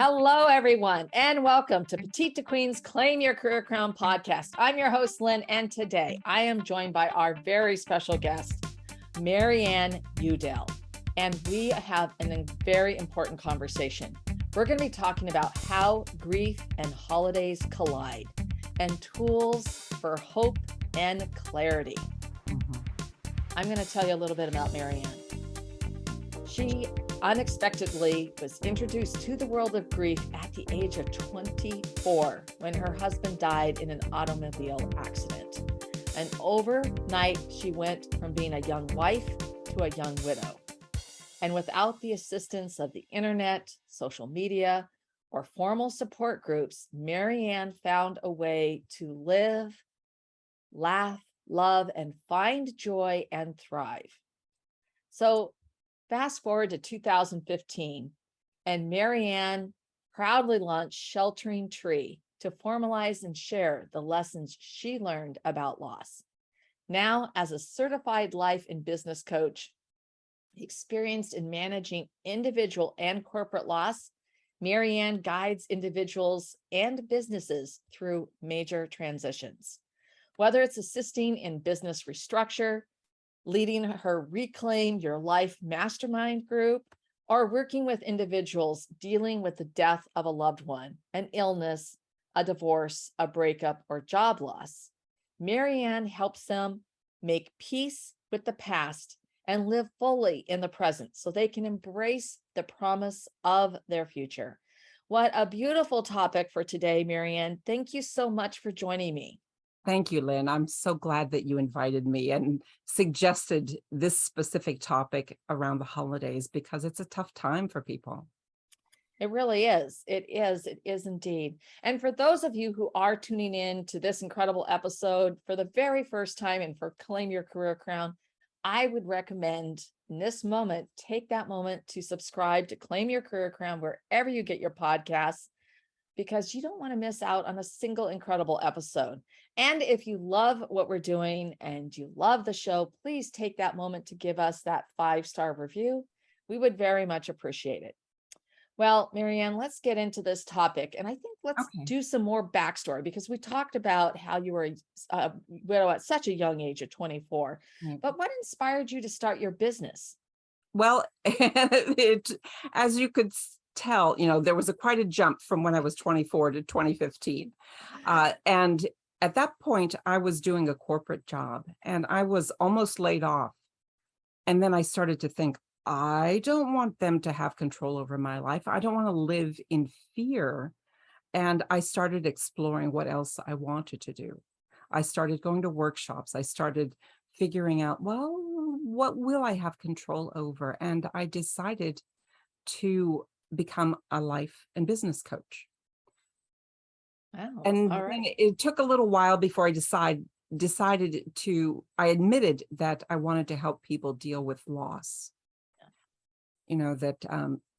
Hello, everyone, and welcome to Petite to Queen's Claim Your Career Crown podcast. I'm your host, Lynn, and today I am joined by our very special guest, Maryann Udel, and we have a very important conversation. We're going to be talking about how grief and holidays collide and tools for hope and clarity. I'm going to tell you a little bit about Maryann. She unexpectedly was introduced to the world of grief at the age of 24 when her husband died in an automobile accident. And overnight, she went from being a young wife to a young widow. And without the assistance of the internet, social media, or formal support groups, Maryann found a way to live, laugh, love, and find joy and thrive. So fast forward to 2015, and Maryann proudly launched Sheltering Tree to formalize and share the lessons she learned about loss. Now, as a certified life and business coach, experienced in managing individual and corporate loss, Maryann guides individuals and businesses through major transitions. Whether it's assisting in business restructure, leading her Reclaim Your Life mastermind group, or working with individuals dealing with the death of a loved one, an illness, a divorce, a breakup, or job loss, Maryann helps them make peace with the past and live fully in the present so they can embrace the promise of their future. What a beautiful topic for today, Maryann. Thank you so much for joining me. Thank you, Lynn. I'm so glad that you invited me and suggested this specific topic around the holidays because it's a tough time for people. It really is. It is indeed. And for those of you who are tuning in to this incredible episode for the very first time and for Claim Your Career Crown, I would recommend in this moment, take that moment to subscribe to Claim Your Career Crown wherever you get your podcasts, because you don't want to miss out on a single incredible episode. And if you love what we're doing and you love the show, please take that moment to give us that 5-star review. We would very much appreciate it. Well, Maryann, let's get into this topic. And I think let's do some more backstory, because we talked about how you were a widow at such a young age of 24. But what inspired you to start your business? Well, as you could tell, there was quite a jump from when I was 24 to 2015. And at that point, I was doing a corporate job and I was almost laid off. And then I started to think, I don't want them to have control over my life. I don't want to live in fear. And I started exploring what else I wanted to do. I started going to workshops. I started figuring out, well, what will I have control over? And I decided to become a life and business coach. Wow. And all right. It took a little while before I I admitted that I wanted to help people deal with loss.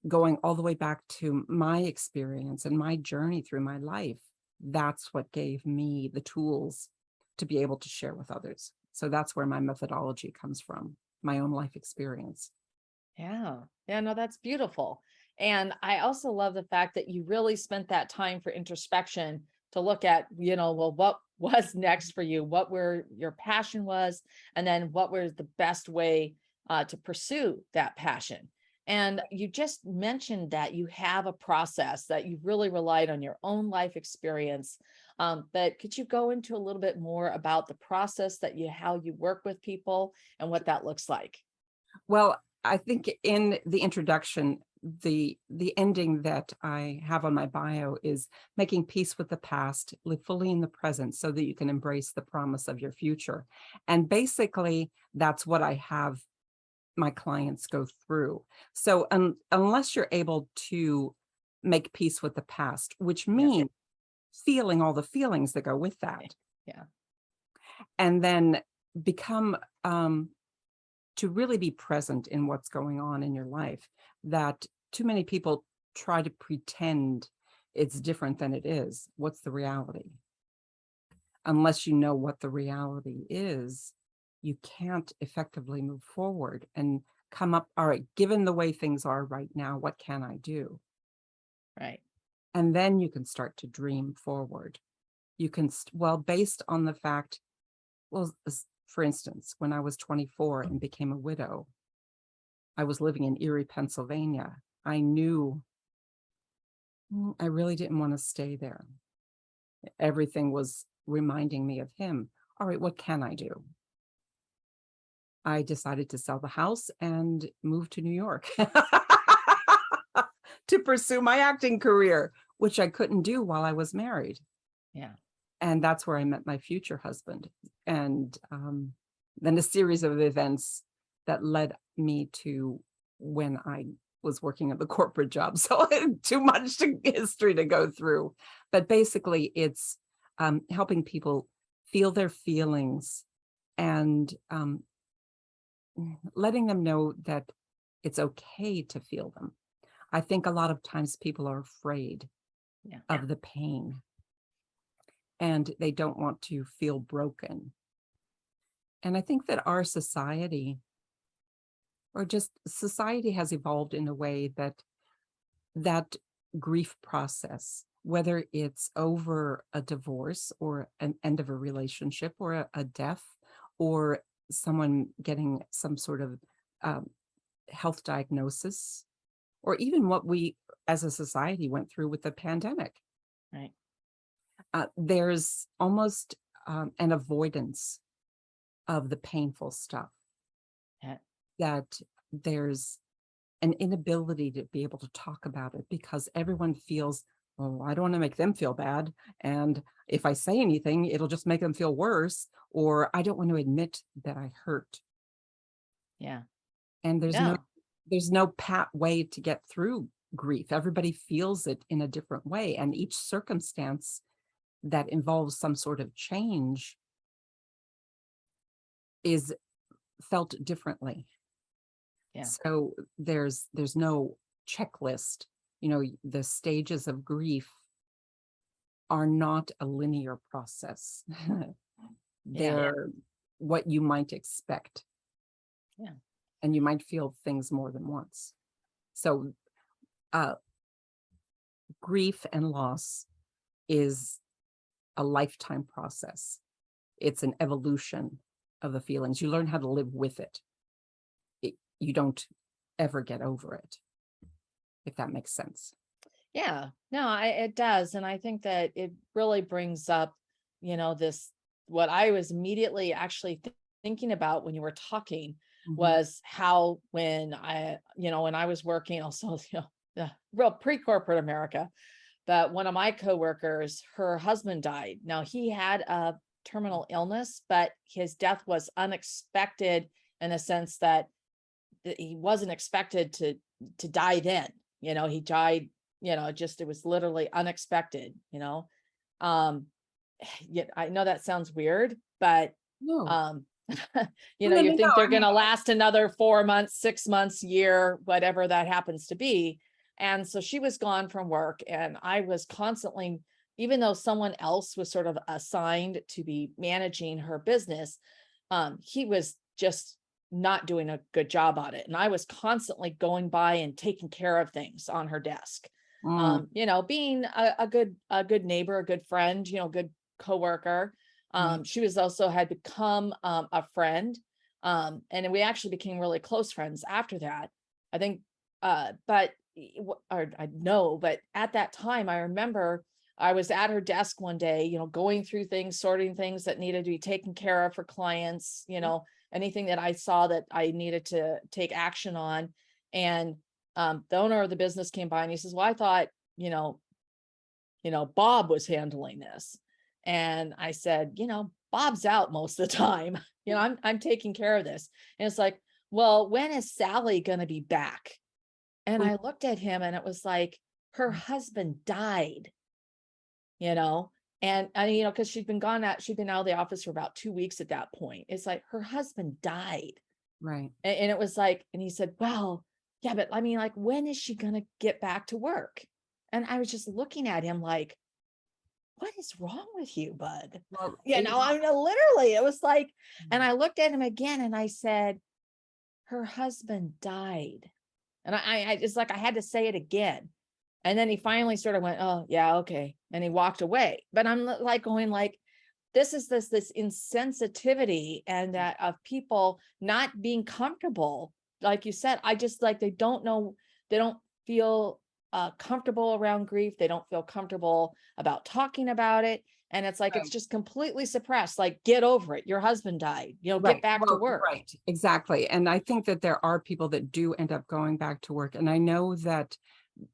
Going all the way back to my experience and my journey through my life, that's what gave me the tools to be able to share with others. So that's where my methodology comes from, my own life experience. Yeah. No, that's beautiful. And I also love the fact that you really spent that time for introspection to look at, well, what was next for you, what were your passion was, and then what was the best way to pursue that passion. And you just mentioned that you have a process that you really relied on your own life experience. But could you go into a little bit more about the process how you work with people and what that looks like? Well, I think in the introduction, the ending that I have on my bio is making peace with the past, live fully in the present so that you can embrace the promise of your future. And basically, that's what I have my clients go through. So unless you're able to make peace with the past, which means feeling all the feelings that go with that. Yeah. And then become to really be present in what's going on in your life, that too many people try to pretend it's different than it is. What's the reality? Unless you know what the reality is, you can't effectively move forward and come up, all right, given the way things are right now, what can I do? Right. And then you can start to dream forward. You can, based on the fact, for instance, when I was 24 and became a widow, I was living in Erie, Pennsylvania. I knew I really didn't want to stay there. Everything was reminding me of him. All right, what can I do? I decided to sell the house and move to New York to pursue my acting career, which I couldn't do while I was married. Yeah. And that's where I met my future husband. And then a series of events that led me to when I was working at the corporate job. So too much history to go through. But basically, it's helping people feel their feelings and letting them know that it's okay to feel them. I think a lot of times people are afraid of the pain and they don't want to feel broken. And I think that our society, or just society, has evolved in a way that grief process, whether it's over a divorce or an end of a relationship or a death or someone getting some sort of health diagnosis, or even what we as a society went through with the pandemic. Right. There's almost an avoidance of the painful stuff. Yeah. That there's an inability to be able to talk about it because everyone feels, oh, I don't want to make them feel bad. And if I say anything, it'll just make them feel worse. Or I don't want to admit that I hurt. Yeah. And there's no pat way to get through grief. Everybody feels it in a different way. And each circumstance that involves some sort of change is felt differently. Yeah. So there's no checklist. The stages of grief are not a linear process. They're what you might expect. Yeah. And you might feel things more than once. So grief and loss is a lifetime process. It's an evolution of the feelings. You learn how to live with it. You don't ever get over it, if that makes sense. Yeah, no, it does. And I think that it really brings up, this, what I was immediately actually thinking about when you were talking was how when I was working also, the real pre-corporate America, but one of my coworkers, her husband died. Now he had a terminal illness, but his death was unexpected in the sense that he wasn't expected to die then. He died, it was literally unexpected, yeah, I know that sounds weird, but No. you think they're going to last another 4 months, 6 months, year, whatever that happens to be. And so she was gone from work, and I was constantly, even though someone else was sort of assigned to be managing her business, he was just not doing a good job on it. And I was constantly going by and taking care of things on her desk. Being a good neighbor, a good friend, good coworker. She was also had become a friend. And we actually became really close friends after that. I think, but at that time, I remember I was at her desk one day, going through things, sorting things that needed to be taken care of for clients, anything that I saw that I needed to take action on. And the owner of the business came by and he says, well, I thought, Bob was handling this. And I said, Bob's out most of the time. I'm taking care of this. And it's like, well, when is Sally going to be back? And I looked at him and it was like, her husband died, and because she'd been out of the office for about 2 weeks at that point. It's like her husband died. Right. And it was like, and he said, well, yeah, but I mean, like, when is she going to get back to work? And I was just looking at him like, what is wrong with you, bud? Well, I mean, literally, it was like, and I looked at him again and I said, her husband died. And I just like, I had to say it again. And then he finally sort of went, oh yeah, okay. And he walked away. But I'm like going like, this is this insensitivity and that of people not being comfortable. Like you said, I just like, they don't know, they don't feel comfortable around grief. They don't feel comfortable about talking about it. And it's like, it's Right. just completely suppressed. Like, get over it. Your husband died, get Right. back to Well, work. right. Exactly. And I think that there are people that do end up going back to work. And I know that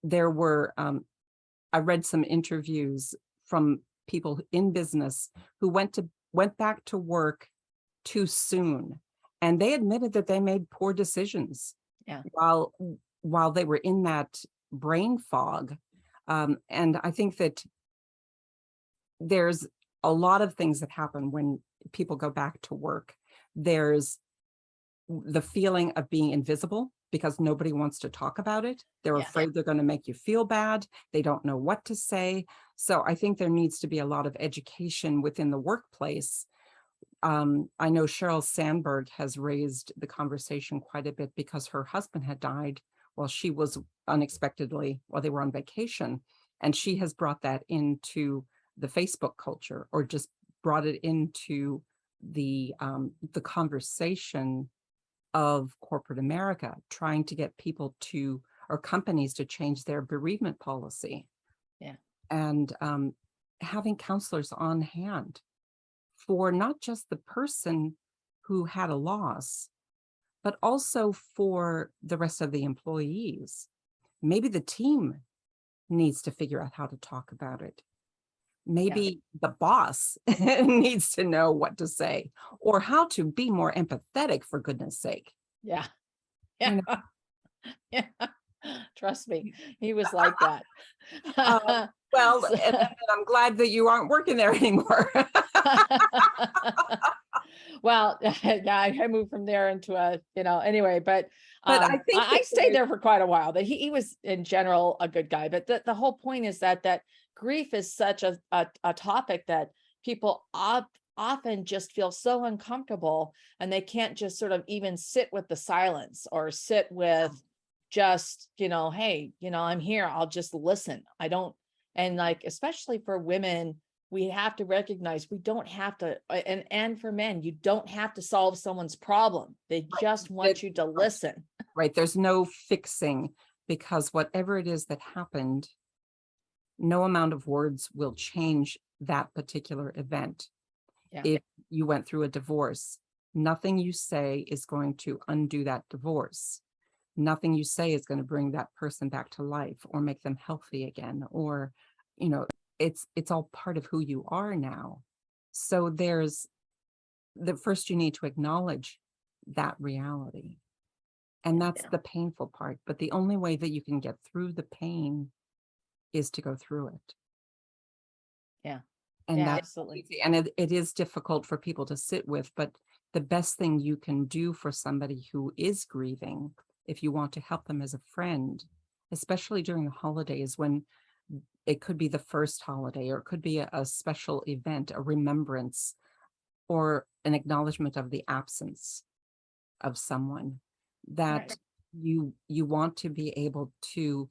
there were, I read some interviews from people in business who went back to work too soon. And they admitted that they made poor decisions Yeah. while they were in that brain fog. And I think that there's a lot of things that happen when people go back to work. There's the feeling of being invisible because nobody wants to talk about it. They're Yeah. afraid they're going to make you feel bad. They don't know what to say. So I think there needs to be a lot of education within the workplace. I know Sheryl Sandberg has raised the conversation quite a bit because her husband had died while she was unexpectedly, while they were on vacation. And she has brought that into the Facebook culture, or just brought it into the conversation of corporate America, trying to get people to, or companies to, change their bereavement policy. Yeah. And having counselors on hand for not just the person who had a loss, but also for the rest of the employees. Maybe the team needs to figure out how to talk about it. Maybe the boss needs to know what to say or how to be more empathetic, for goodness sake. Yeah. You Yeah. Yeah. Trust me, he was like that. Well, and I'm glad that you aren't working there anymore. Well, yeah, I moved from there into a, anyway, but But I think I that stayed there for quite a while. That he was in general a good guy, but the whole point is that grief is such a topic that people often just feel so uncomfortable, and they can't just sort of even sit with the silence or sit with just, hey, I'm here, I'll just listen. I don't, and like, especially for women, we have to recognize we don't have to, and for men, you don't have to solve someone's problem. They just want you to listen. Right. There's no fixing, because whatever it is that happened, no amount of words will change that particular event. Yeah. If you went through a divorce, nothing you say is going to undo that divorce. Nothing you say is going to bring that person back to life or make them healthy again, or, it's all part of who you are now. So there's the first, you need to acknowledge that reality. And that's the painful part. But the only way that you can get through the pain is to go through it. Yeah. And Yeah, that's absolutely. easy. And it is difficult for people to sit with, but the best thing you can do for somebody who is grieving, if you want to help them as a friend, especially during the holidays, when it could be the first holiday, or it could be a special event, a remembrance, or an acknowledgement of the absence of someone, that Right. you want to be able to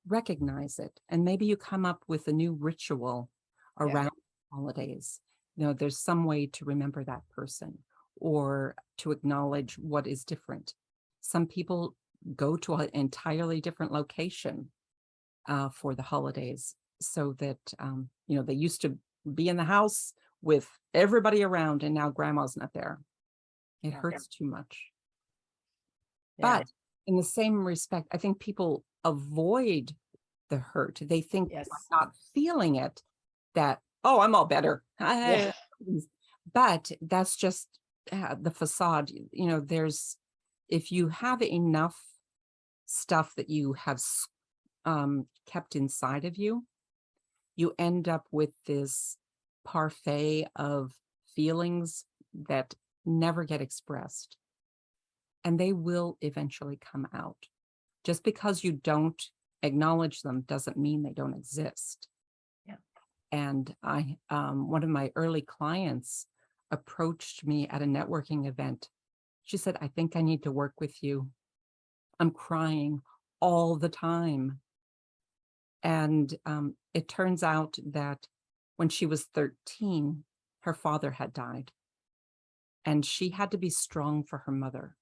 recognize it. And maybe you come up with a new ritual around holidays. There's some way to remember that person or to acknowledge what is different. Some people go to an entirely different location for the holidays, so that they used to be in the house with everybody around, and now grandma's not there. It hurts too much. Yeah. But in the same respect, I think people avoid the hurt. They think by not feeling it, that, oh, I'm all better. Yeah. But that's just the facade. If you have enough stuff that you have kept inside of you, you end up with this parfait of feelings that never get expressed. And they will eventually come out. Just because you don't acknowledge them doesn't mean they don't exist. Yeah. And one of my early clients approached me at a networking event. She said, I think I need to work with you. I'm crying all the time. And it turns out that when she was 13, her father had died, and she had to be strong for her mother.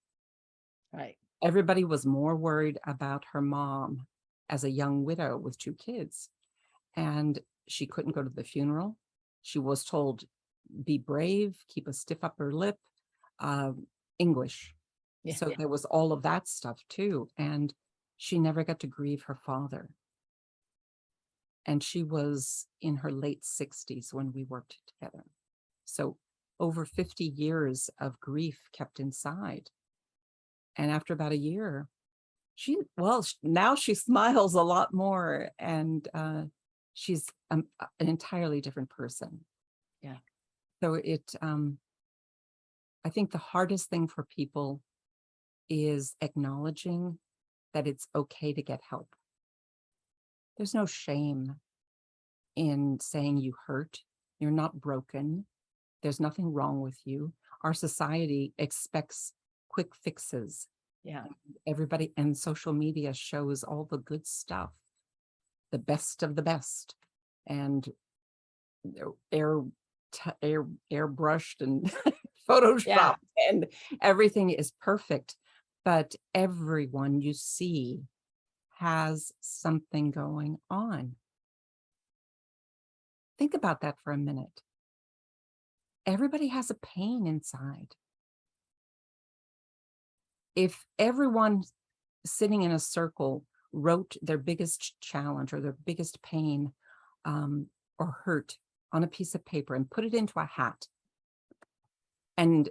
Right. Everybody was more worried about her mom as a young widow with 2 kids, and she couldn't go to the funeral. She was told, be brave, keep a stiff upper lip, uh, English. Yeah. So there was all of that stuff too. And she never got to grieve her father. And she was in her late 60s when we worked together. So over 50 years of grief kept inside. And after about a year, now she smiles a lot more, and she's an entirely different person. Yeah. So I think the hardest thing for people is acknowledging that it's okay to get help. There's no shame in saying you hurt. You're not broken. There's nothing wrong with you. Our society expects quick fixes. Yeah. Everybody, and social media shows all the good stuff, the best of the best, and airbrushed and photoshopped, and everything is perfect. But everyone you see has something going on. Think about that for a minute. Everybody has a pain inside. If everyone sitting in a circle wrote their biggest challenge or their biggest pain or hurt on a piece of paper and put it into a hat, and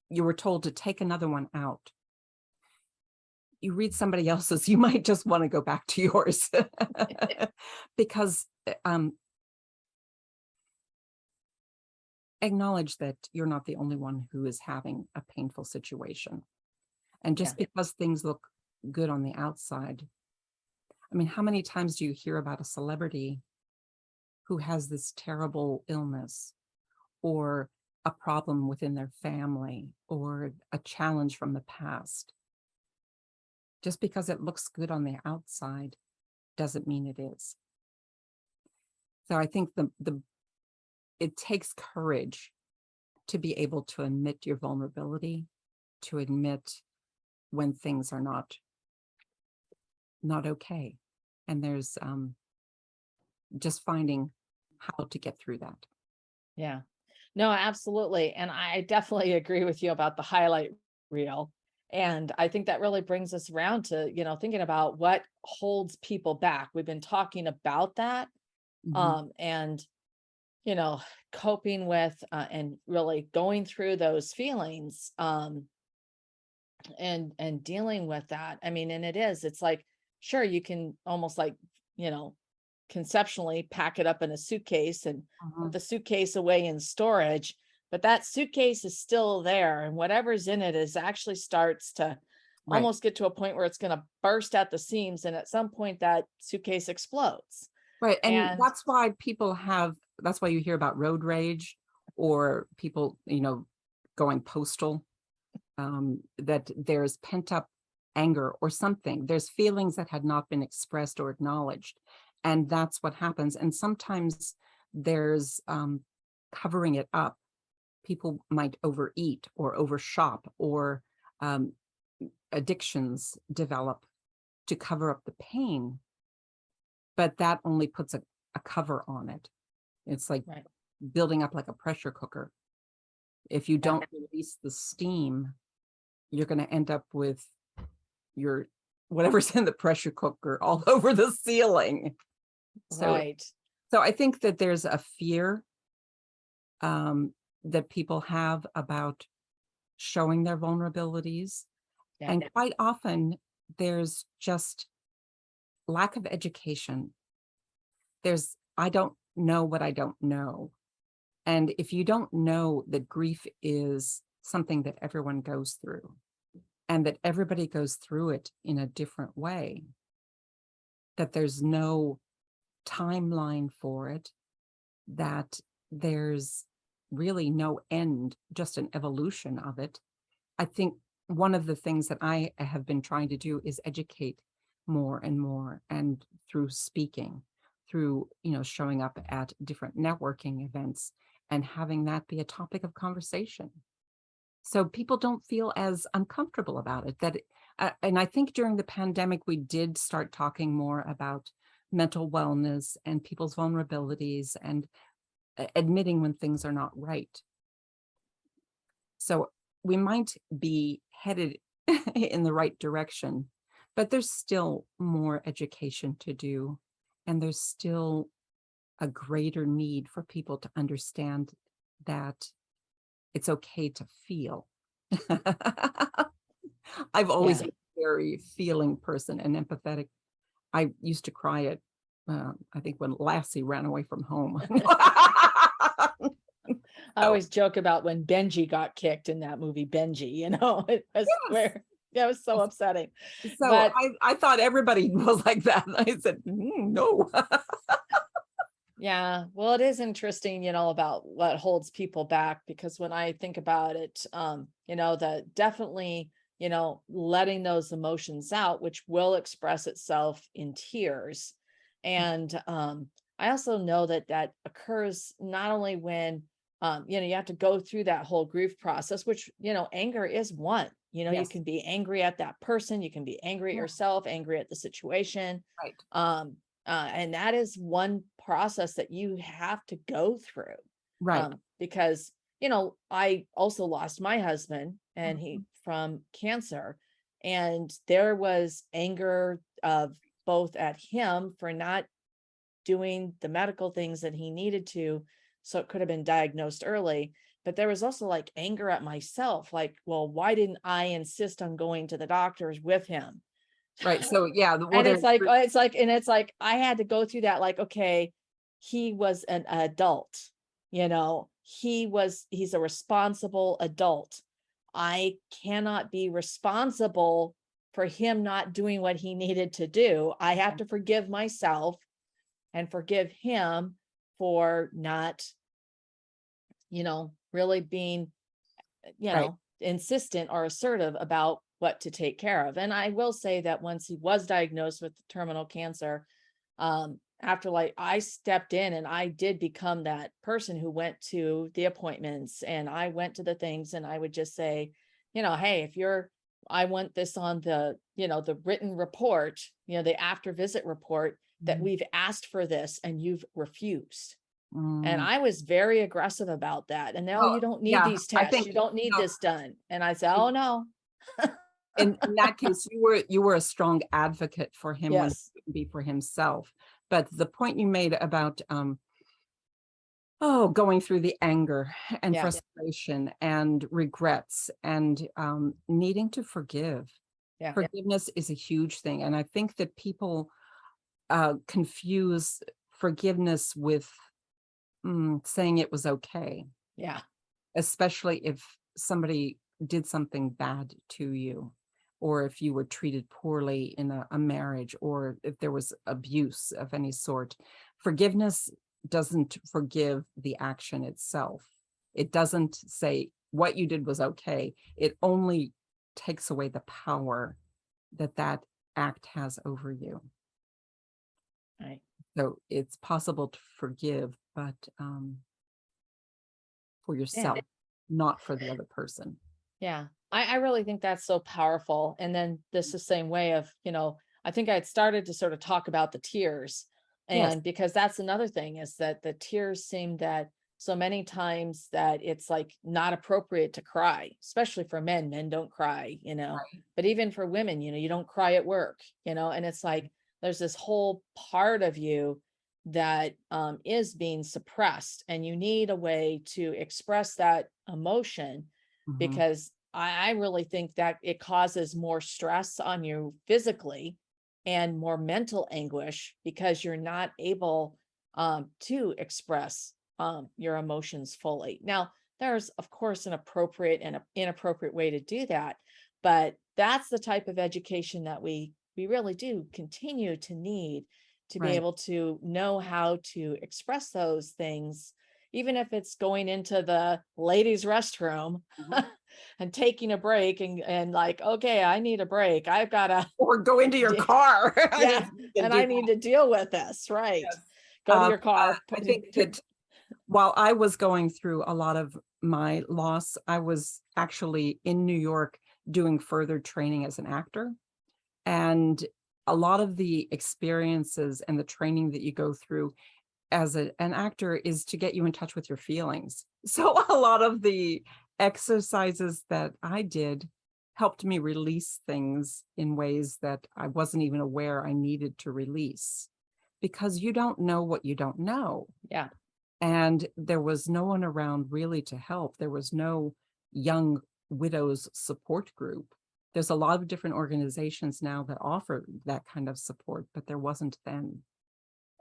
you were told to take another one out, you read somebody else's, you might just want to go back to yours. Because acknowledge that you're not the only one who is having a painful situation. And just because things look good on the outside, I mean, how many times do you hear about a celebrity who has this terrible illness or a problem within their family or a challenge from the past? Just because it looks good on the outside doesn't mean it is. So I think it takes courage to be able to admit your vulnerability, to admit when things are not okay. And there's just finding how to get through that. Yeah. No, absolutely. And I definitely agree with you about the highlight reel. And I think that really brings us around to, thinking about what holds people back. We've been talking about that. And, coping with and really going through those feelings and dealing with that. I mean, and it's like, sure, you can almost like, conceptually pack it up in a suitcase and put the suitcase away in storage, but that suitcase is still there, and whatever's in it is actually starts to almost get to a point where it's going to burst at the seams, and at some point that suitcase explodes. Right. And that's why that's why you hear about road rage, or people, going postal, that there's pent up anger or something. There's feelings that had not been expressed or acknowledged. And that's what happens. And sometimes there's covering it up. People might overeat or overshop, or addictions develop to cover up the pain. But that only puts a cover on it. It's like building up like a pressure cooker. If you don't release the steam, you're going to end up with your whatever's in the pressure cooker all over the ceiling. So I think that there's a fear that people have about showing their vulnerabilities. And quite often there's just lack of education. I don't know what I don't know. And if you don't know that grief is something that everyone goes through, and that everybody goes through it in a different way, that there's no timeline for it, that there's really no end, just an evolution of it. I think one of the things that I have been trying to do is educate more and more, and through speaking. through, showing up at different networking events and having that be a topic of conversation. So people don't feel as uncomfortable about it. And I think during the pandemic, we did start talking more about mental wellness and people's vulnerabilities and admitting when things are not right. So we might be headed in the right direction, but there's still more education to do. And there's still a greater need for people to understand that it's okay to feel. I've always been a very feeling person and empathetic. I used to cry at, I think when Lassie ran away from home. I always joke about when Benji got kicked in that movie, Benji, it was it was so upsetting. So but I thought everybody was like that. I said, no. Yeah, well, it is interesting, about what holds people back, because when I think about it, that definitely, letting those emotions out, which will express itself in tears. And I also know that occurs not only when, you have to go through that whole grief process, which, anger is one, you can be angry at that person, you can be angry at yourself, angry at the situation. Right. And that is one process that you have to go through. Right. Because, I also lost my husband and he from cancer, and there was anger of both at him for not doing the medical things that he needed to, so it could have been diagnosed early. But there was also like anger at myself, like, well, why didn't I insist on going to the doctors with him? Right. So yeah. And it's like I had to go through that, like, okay, he was an adult, he's a responsible adult. I cannot be responsible for him not doing what he needed to do. I have to forgive myself and forgive him for not, really being, insistent or assertive about what to take care of. And I will say that once he was diagnosed with terminal cancer, after I stepped in and I did become that person who went to the appointments and I went to the things, and I would just say, hey, I want this on the, the written report, the after visit report, that we've asked for this and you've refused. And I was very aggressive about that. And now you don't need these tests. You don't need this done. And I said, oh no. In that case, you were a strong advocate for him when he couldn't be for himself. But the point you made about going through the anger and frustration and regrets and needing to forgive. Yeah. Forgiveness is a huge thing. And I think that people confuse forgiveness with saying it was okay. Yeah. Especially if somebody did something bad to you, or if you were treated poorly in a marriage, or if there was abuse of any sort. Forgiveness doesn't forgive the action itself. It doesn't say what you did was okay. It only takes away the power that act has over you. Right. So it's possible to forgive, but for yourself, not for the other person. Yeah. I really think that's so powerful. And then this the same way of, I think I had started to sort of talk about the tears. And because that's another thing, is that the tears seem that so many times that it's like not appropriate to cry, especially for men. Men don't cry, but even for women, you don't cry at work, and it's like, there's this whole part of you that is being suppressed, and you need a way to express that emotion, because I really think that it causes more stress on you physically and more mental anguish, because you're not able to express your emotions fully. Now, there's of course an appropriate and an inappropriate way to do that, but that's the type of education that we really do continue to need to be able to know how to express those things, even if it's going into the ladies' restroom and taking a break and like, okay, I need a break. I've got to or go into your car. and I need to deal with this. Right. Yes. Go to your car. I think that while I was going through a lot of my loss, I was actually in New York doing further training as an actor. And a lot of the experiences and the training that you go through as an actor is to get you in touch with your feelings. So a lot of the exercises that I did helped me release things in ways that I wasn't even aware I needed to release, because you don't know what you don't know. Yeah. And there was no one around really to help. There was no young widows support group. There's a lot of different organizations now that offer that kind of support, but there wasn't then.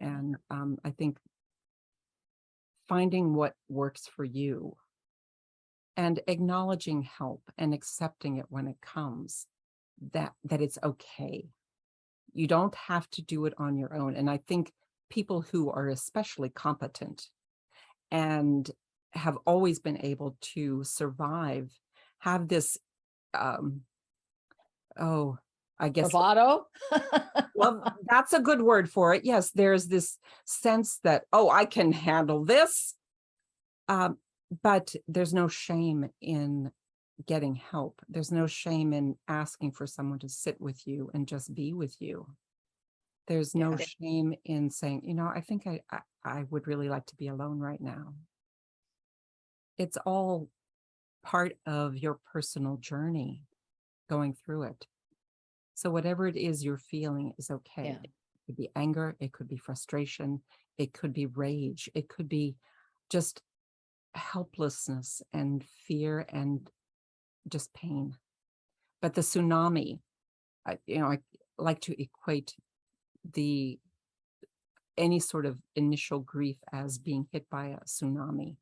And I think finding what works for you and acknowledging help and accepting it when it comes, that it's okay. You don't have to do it on your own. And I think people who are especially competent and have always been able to survive have this I guess Bravado. well, that's a good word for it. Yes, there's this sense that, oh, I can handle this. But there's no shame in getting help. There's no shame in asking for someone to sit with you and just be with you. There's no shame in saying, I think I would really like to be alone right now. It's all part of your personal journey going through it. So whatever it is you're feeling is okay. Yeah. It could be anger, it could be frustration, it could be rage, it could be just helplessness and fear and just pain. But the tsunami, I like to equate any sort of initial grief as being hit by a tsunami.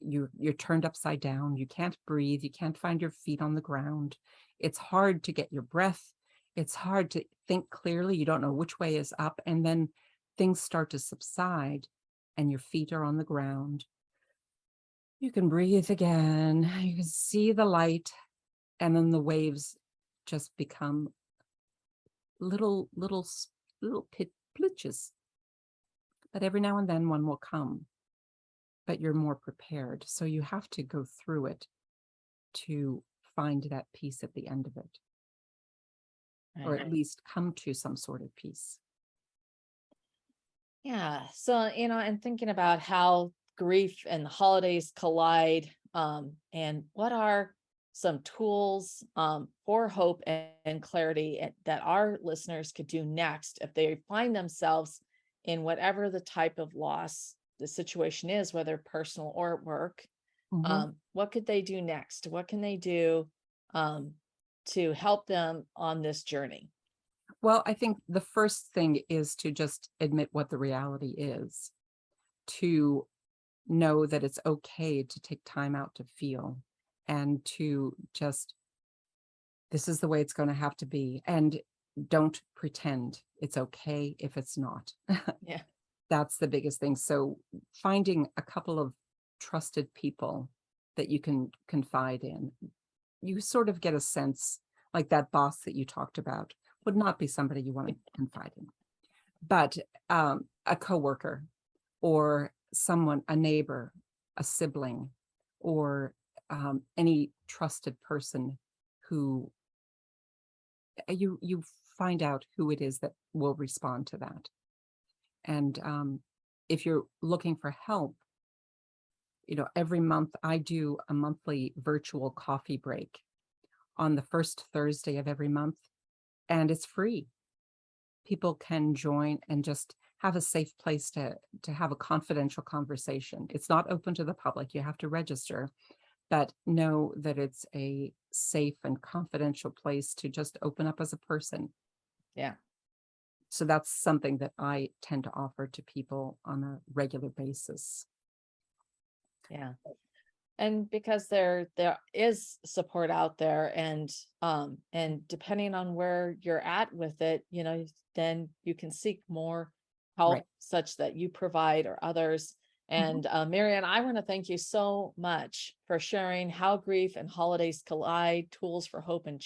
You're turned upside down, you can't breathe, you can't find your feet on the ground. It's hard to get your breath. It's hard to think clearly. You don't know which way is up. And then things start to subside and your feet are on the ground. You can breathe again. You can see the light. And then the waves just become little plitches. But every now and then one will come. But you're more prepared. So you have to go through it to find that peace at the end of it, or at least come to some sort of peace. Yeah. So, and thinking about how grief and holidays collide, and what are some tools for hope and clarity that our listeners could do next if they find themselves in whatever the type of loss the situation is, whether personal or at work. What could they do next? What can they do to help them on this journey? Well, I think the first thing is to just admit what the reality is, to know that it's okay to take time out to feel, and to just, this is the way it's going to have to be. And don't pretend it's okay if it's not. Yeah. That's the biggest thing. So finding a couple of trusted people that you can confide in, you sort of get a sense, like that boss that you talked about would not be somebody you want to confide in, but a coworker or someone, a neighbor, a sibling, or any trusted person who you find out who it is that will respond to that. And if you're looking for help, every month I do a monthly virtual coffee break on the first Thursday of every month, and it's free. People can join and just have a safe place to have a confidential conversation. It's not open to the public. You have to register, but know that it's a safe and confidential place to just open up as a person. Yeah. So that's something that I tend to offer to people on a regular basis. Yeah. And because there is support out there, and depending on where you're at with it, then you can seek more help, Right. such that you provide or others. And Maryann, I want to thank you so much for sharing how grief and holidays collide, tools for hope and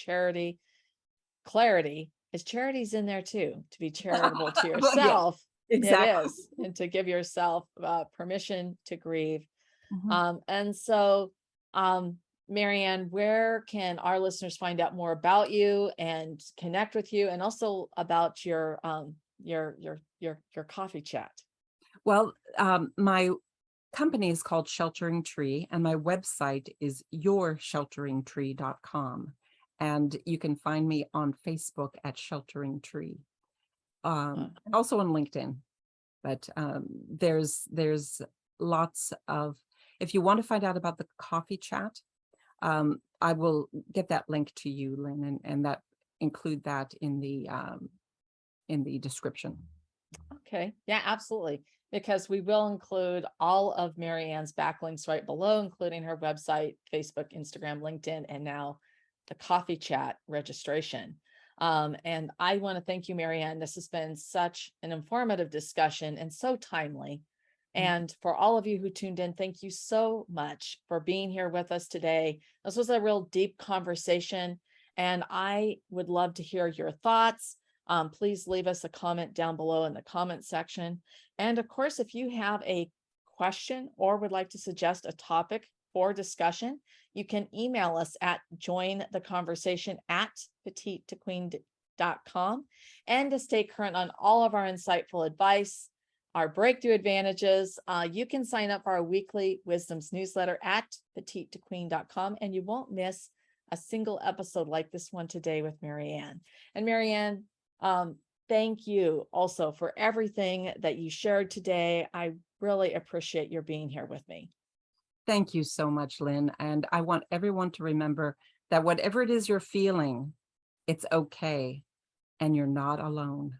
clarity. Is charity's in there too, to be charitable to Well, yeah. yourself Exactly. It is. And to give yourself permission to grieve. Mhm. And so, Maryann, where can our listeners find out more about you and connect with you, and also about your coffee chat? Well, my company is called Sheltering Tree, and my website is yourshelteringtree.com. And you can find me on Facebook at Sheltering Tree, also on LinkedIn. But there's lots of, if you want to find out about the coffee chat, I will get that link to you, Lynn, and that include that in the description. Okay. Yeah, absolutely. Because we will include all of Maryann's backlinks right below, including her website, Facebook, Instagram, LinkedIn, and now the coffee chat registration. And I want to thank you, Maryann. This has been such an informative discussion and so timely. And for all of you who tuned in, thank you so much for being here with us today. This was a real deep conversation, and I would love to hear your thoughts. Please leave us a comment down below in the comment section. And of course, if you have a question or would like to suggest a topic for discussion, you can email us at jointheconversation@petitetoqueen.com. And to stay current on all of our insightful advice, our breakthrough advantages, you can sign up for our weekly wisdoms newsletter at petitetoqueen.com, and you won't miss a single episode like this one today with Maryann. And Maryann, thank you also for everything that you shared today. I really appreciate your being here with me. Thank you so much, Lynn. And I want everyone to remember that whatever it is you're feeling, it's okay, and you're not alone.